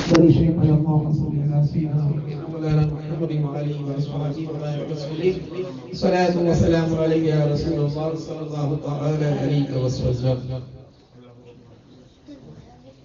شریف اللهم صل على سيدنا مولانا محمد وعلى اله وصحبه وسلم صلاة وسلام عليك يا رسول الله صلى الله تعالى عليه وسلم.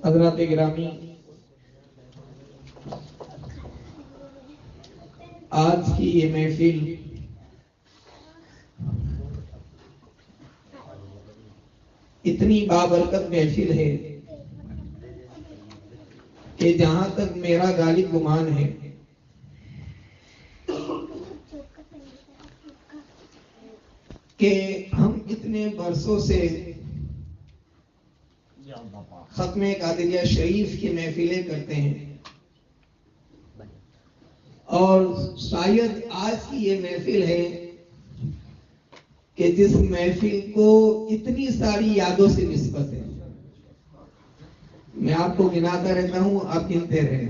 حضرات گرامی، آج کی یہ محفل اتنی بابرکت محفل ہے کہ جہاں تک میرا غالب گمان ہے کہ ہم اتنے برسوں سے ختم قادریہ شریف کی محفلیں کرتے ہیں اور شاید آج کی یہ محفل ہے کہ جس محفل کو اتنی ساری یادوں سے نسبت ہے. میں آپ کو گناتا رہتا ہوں، آپ گنتے رہیں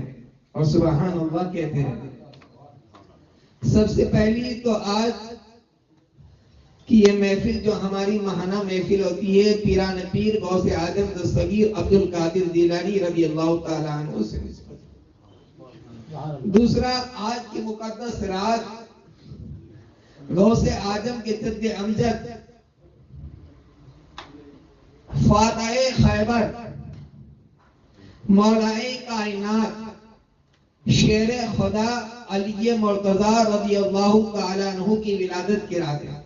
اور سبحان اللہ کہتے رہیں. سب سے پہلی تو آج کی یہ محفل جو ہماری ماہانہ محفل ہوتی ہے پیران پیر غوث اعظم دستگیر عبد القادر جیلانی رضی اللہ تعالیٰ عنہ سے نسبت. دوسرا، آج کی مقدس رات غوث اعظم کے جد امجد فاتح خیبر مولائے کائنات شیر خدا علی مرتضیٰ رضی اللہ تعالیٰ عنہ کی ولادت کی رات ہے.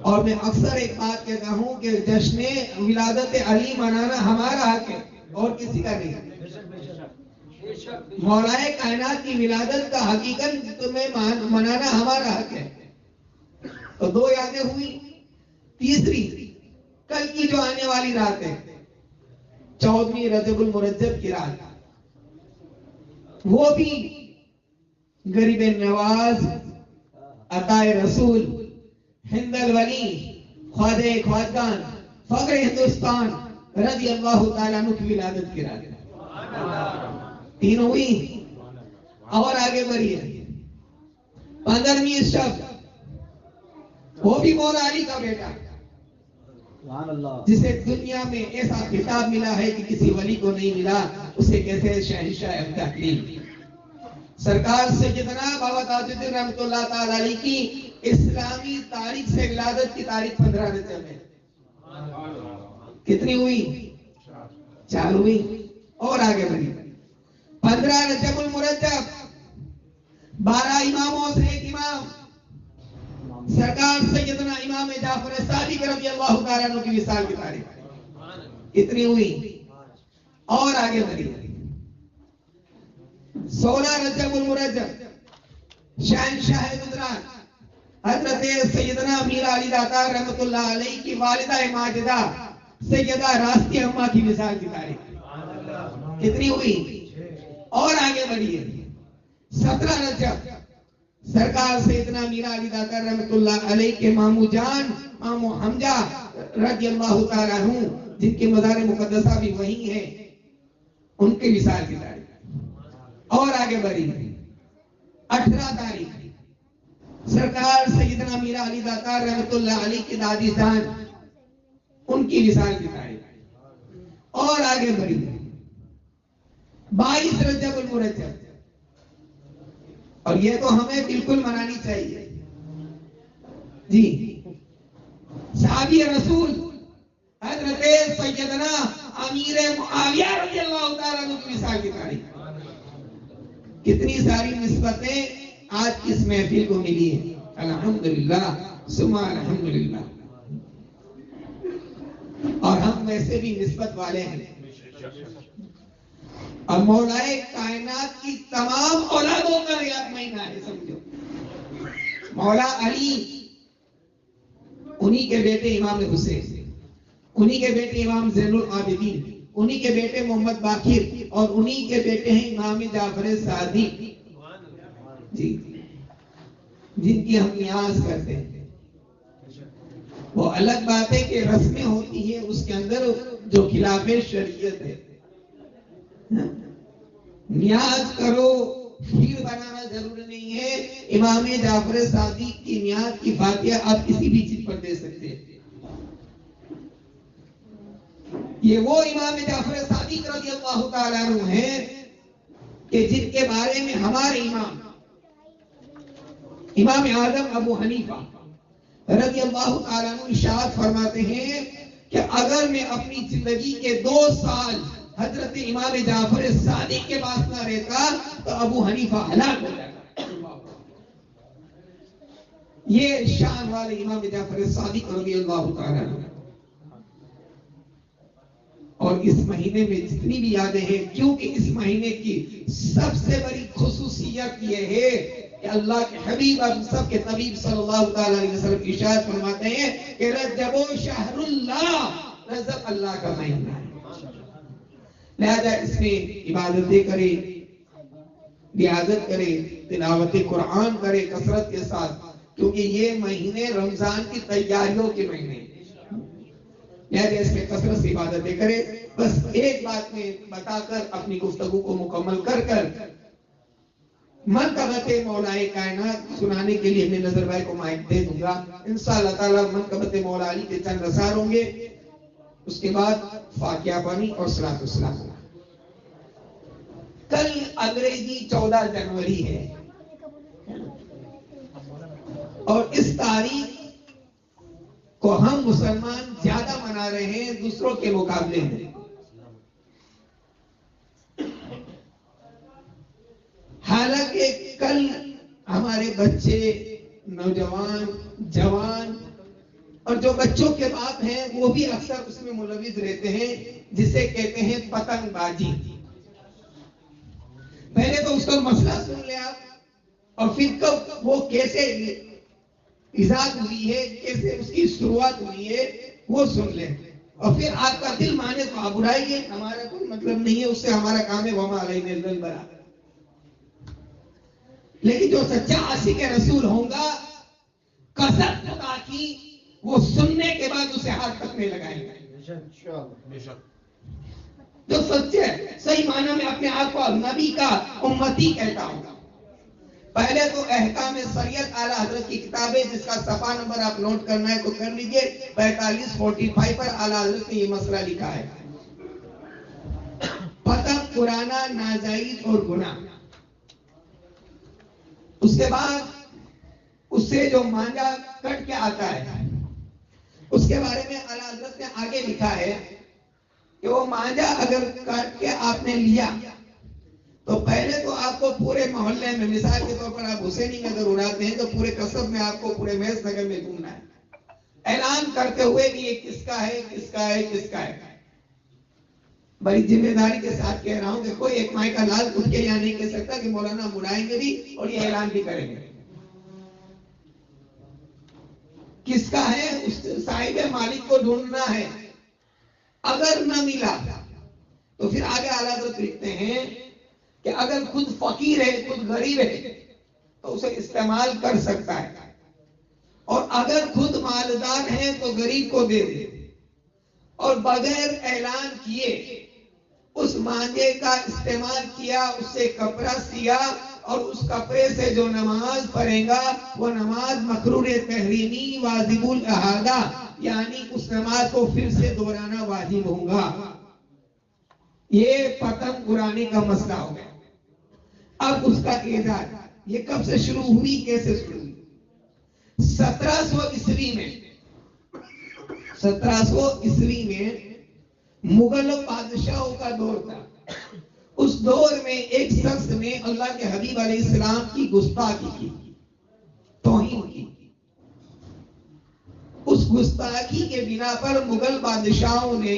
اور میں اکثر ایک بات کہتا ہوں کہ جشن ولادت علی منانا ہمارا حق ہے اور کسی کا نہیں. مولائے کائنات کی ولادت کا حقیقت تمہیں منانا ہمارا حق ہے. تو دو یادیں ہوئی. تیسری، کل کی جو آنے والی رات ہے 14ویں رجب المرجب کی رات، وہ بھی غریب نواز عطائے رسول ہند الولی خواجہ خواجگان فخر ہندوستان رضی اللہ تعالیٰ عنہ کی ولادت کی رات ہے. تین ہوئی. اور آگے بڑھیے. 15ویں شب، وہ بھی مولا علی کا بیٹا جسے دنیا میں ایسا خطاب ملا ہے کہ کسی ولی کو نہیں ملا، اسے کہتے ہیں شہنشاہ تکلیم. سرکار سیدنا بابا تاج الدین رحمۃ اللہ تعالی علیہ کی اسلامی تاریخ سے ولادت کی تاریخ 15 رجب ہے. کتنی ہوئی؟ 4 ہوئی. اور آگے بڑھی. 15 رجب المرجب 12 اماموں سے ایک امام سرکار سیدنا امام جعفر صادق رضی اللہ تعالیٰ عنہ کی وصال کی تاریخ کتنی ہوئی؟ اور آگے بڑھی. 16 رجب المرجب شہنشاہ گجرات حضرت سیدنا امیر علی داتا رحمۃ اللہ علیہ کی والدہ ماجدہ سیدہ راستی اماں کی وصال کی تاریخ کتنی ہوئی؟ اور آگے بڑھیے. 17 رجب سرکار سیدنا امیر علی داتا رحمۃ اللہ علیہ کے مامو جان مامو حمزہ رضی اللہ تعالیٰ عنہ جن کے مزار مقدسہ بھی وہی ہیں، ان کے وصال کی تاریخ. اور آگے بڑھی. 18 تاریخ سرکار سیدنا امیر علی داتا رحمۃ اللہ علیہ کی دادی جان ان کی وصال کی تاریخ. اور آگے بڑھی. 22 رجب المرجب، اور یہ تو ہمیں بالکل منانی چاہیے جی. صحابی رسول حضرت سیدنا امیر معاویہ رضی اللہ تعالیٰ عنہ کی وصال کی تاریخ. کتنی ساری نسبتیں آج کی اس محفل کو ملی ہیں. الحمدللہ ثم الحمدللہ. اور ہم ویسے بھی نسبت والے ہیں. اور مولائے کائنات کی تمام اولادوں کا ریاض مہینہ ہے. سمجھو مولا علی، انہی کے بیٹے امام حسین، انہی کے بیٹے امام زین العابدین، انہی کے بیٹے محمد باقر، اور انہی کے بیٹے ہیں امام جعفر صادق جی، جن کی ہم نیاز کرتے ہیں. وہ الگ بات ہے کہ رسمیں ہوتی ہیں اس کے اندر جو خلاف شریعت ہے. نیاز کرو، کھیر بنانا ضروری نہیں ہے. امام جعفر صادق کی نیاز کی فاتحہ آپ کسی بھی چیز پر دے سکتے ہیں. یہ وہ امام جعفر صادق رضی اللہ تعالیٰ عنہ ہیں کہ جن کے بارے میں ہمارے امام اعظم ابو حنیفہ رضی اللہ تعالیٰ عنہ ارشاد فرماتے ہیں کہ اگر میں اپنی زندگی کے 2 سال حضرت امام جعفر صادق کے پاس نہ رہتا تو ابو حنیفہ ہلاک ہو جاتا۔ یہ شان والے امام جعفر صادق رضی اللہ تعالیٰ عنہ۔ اور اس مہینے میں جتنی بھی یادیں ہیں، کیونکہ اس مہینے کی سب سے بڑی خصوصیت یہ ہے کہ اللہ کے حبیب اور سب کے طبیب صلی اللہ تعالی علیہ وسلم ارشاد فرماتے ہیں کہ رجب شہر اللہ، رجب اللہ کا مہینہ ہے، لہذا اس میں عبادتیں کرے، ریاضت کرے، تلاوت قرآن کرے کثرت کے ساتھ، کیونکہ یہ مہینے رمضان کی تیاریوں کے مہینے ہیں، لہذا اس میں کثرت سے عبادتیں کرے۔ بس ایک بات میں بتا کر اپنی گفتگو کو مکمل کر منقبت مولائے کائنات سنانے کے لیے میں نظر بھائی کو مائک دے دوں گا۔ انشاءاللہ تعالی منقبت مولا علی کے چند اثار ہوں گے، اس کے بعد فاتحہ پڑھی اور صلاۃ والسلام۔ کل انگریزی 14 جنوری ہے اور اس تاریخ کو ہم مسلمان زیادہ منا رہے ہیں دوسروں کے مقابلے میں۔ حالانکہ کل ہمارے بچے، نوجوان، جوان اور جو بچوں کے باپ ہیں وہ بھی اکثر اس میں ملوث رہتے ہیں، جسے کہتے ہیں پتنگ بازی۔ پہلے تو اس کا مسئلہ سن لیں آپ، اور پھر کب وہ کیسے ایجاد ہوئی ہے، کیسے اس کی شروعات ہوئی ہے وہ سن لیں، اور پھر آپ کا دل مانے تو آپ برائیے، ہمارا کوئی مطلب نہیں ہے اس سے، ہمارا کام ہے وما علینا الا البلاغ۔ لیکن جو سچا عاشق رسول ہوگا، قسم خدا کی، وہ سننے کے بعد اسے ہاتھ تک نہیں لگائیں گے۔ جو سچے صحیح معنی میں اپنے آپ کو نبی کا امتی کہتا ہوں۔ پہلے تو احکام شریعت اعلیٰ حضرت کی کتاب ہے، جس کا صفحہ نمبر آپ نوٹ کرنا ہے تو کر لیجئے، 4545 پر اعلیٰ حضرت نے یہ مسئلہ لکھا ہے۔ پتنگ اڑانا ناجائز اور گناہ۔ اس کے بعد اس سے جو مانجا کٹ کے آتا ہے، اس کے بارے میں اعلیٰ حضرت نے آگے لکھا ہے کہ وہ مانجا اگر کٹ کے آپ نے لیا تو پہلے تو آپ کو پورے محلے میں، مثال کے طور پر آپ حسینی نگر اڑاتے ہیں تو پورے قصب میں آپ کو پورے محض نگر میں گھومنا ہے، اعلان کرتے ہوئے کہ یہ کس کا ہے، کس کا ہے، کس کا ہے۔ بڑی ذمہ داری کے ساتھ کہہ رہا ہوں کہ کوئی ایک مائی کا لال اٹھ کے یہاں نہیں کہہ سکتا کہ مولانا اڑائیں گے بھی اور یہ اعلان بھی کریں گے۔ کس کا ہے اس صاحب مالک کو ڈھونڈنا ہے، اگر نہ ملا تو پھر آگے اعلیٰ حضرت لکھتے ہیں کہ اگر خود فقیر ہے، خود غریب ہے تو اسے استعمال کر سکتا ہے، اور اگر خود مالدار ہے تو غریب کو دے دے، اور بغیر اعلان کیے اس مانجے کا استعمال کیا، اس سے کپڑا سیا اور اس کپڑے سے جو نماز پڑھے گا وہ نماز مکروہ تحریمی واجب الاعادہ، یعنی اس نماز کو پھر سے دہرانا واجب ہوگا۔ یہ پتنگ اڑانے کا مسئلہ ہو گیا۔ اب اس کا اعداد یہ کب سے شروع ہوئی، کیسے شروع ہوئی؟ 1700 عیسوی میں 1700 عیسوی میں مغل بادشاہوں کا دور تھا۔ اس دور میں ایک شخص نے اللہ کے حبیب علیہ السلام کی گستاخی کی، توہین کی۔ اس گستاخی کے بنا پر مغل بادشاہوں نے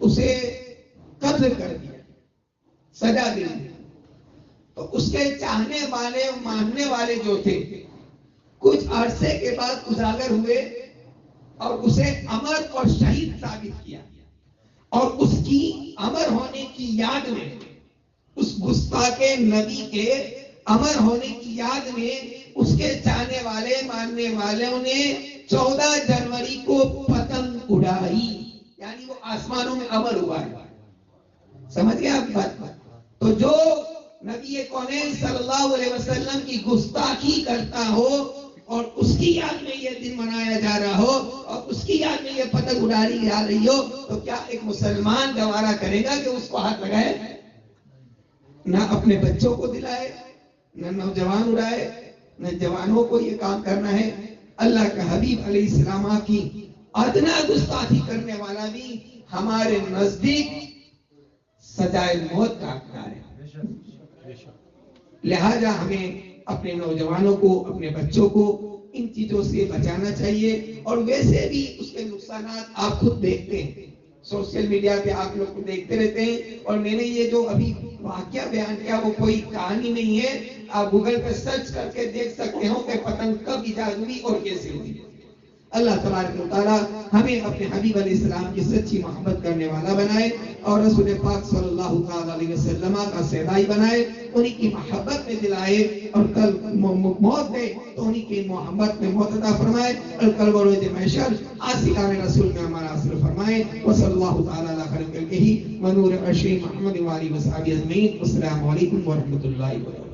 اسے قتل کر دیا، سزا دے دی۔ تو اس کے چاہنے والے، ماننے والے جو تھے، کچھ عرصے کے بعد اجاگر ہوئے اور اسے امر اور شہید ثابت کیا، اور اس کی امر ہونے کی یاد میں، اس گستاخ نبی کے امر ہونے کی یاد میں اس کے چاہنے والے، ماننے والوں نے 14 جنوری کو پتنگ اڑائی، یعنی وہ آسمانوں میں امر ہوا ہے۔ سمجھ گئے آپ بات؟ تو جو نبی کونین صلی اللہ علیہ وسلم کی گستاخی کرتا ہو اور اس کی یاد میں یہ دن منایا جا رہا ہو اور اس کی یاد میں یہ پتنگ اڑائی جا رہی ہو، تو کیا ایک مسلمان گوارا کرے گا کہ اس کو ہاتھ لگائے؟ نہ اپنے بچوں کو دلائے، نہ نوجوان اڑائے، نہ جوانوں کو یہ کام کرنا ہے۔ اللہ کا حبیب علیہ السلام کی ادنا گستاخی کرنے والا بھی ہمارے نزدیک سزائے موت کا حقدار ہے۔ لہذا ہمیں اپنے نوجوانوں کو، اپنے بچوں کو ان چیزوں سے بچانا چاہیے۔ اور ویسے بھی اس کے نقصانات آپ خود دیکھتے ہیں، سوشل میڈیا پہ آپ لوگ کو دیکھتے رہتے ہیں۔ اور میں نے یہ جو ابھی واقعہ بیان کیا وہ کوئی کہانی نہیں ہے، آپ گوگل پہ سرچ کر کے دیکھ سکتے ہو کہ پتنگ کب ایجاد ہوئی اور کیسے ہوئی۔ اللہ تبارک و تعالیٰ ہمیں اپنے حبیب علیہ السلام کی سچی محبت کرنے والا بنائے اور رسول پاک صلی اللہ تعالیٰ علیہ وسلم کا سیدائی بنائے، انہی کی محبت میں دلائے، اور کل موت دے تو انہی کی محبت میں موت عطا فرمائے، اور کل بروز محشر عاشقان رسول میں ہمارا حاصل فرمائے۔ وصلی اللہ تعالیٰ علی خیر خلقہ ونور عرشہ محمد وآلہ وصحبہ اجمعین۔ السلام علیکم ورحمۃ اللہ وبرکاتہ۔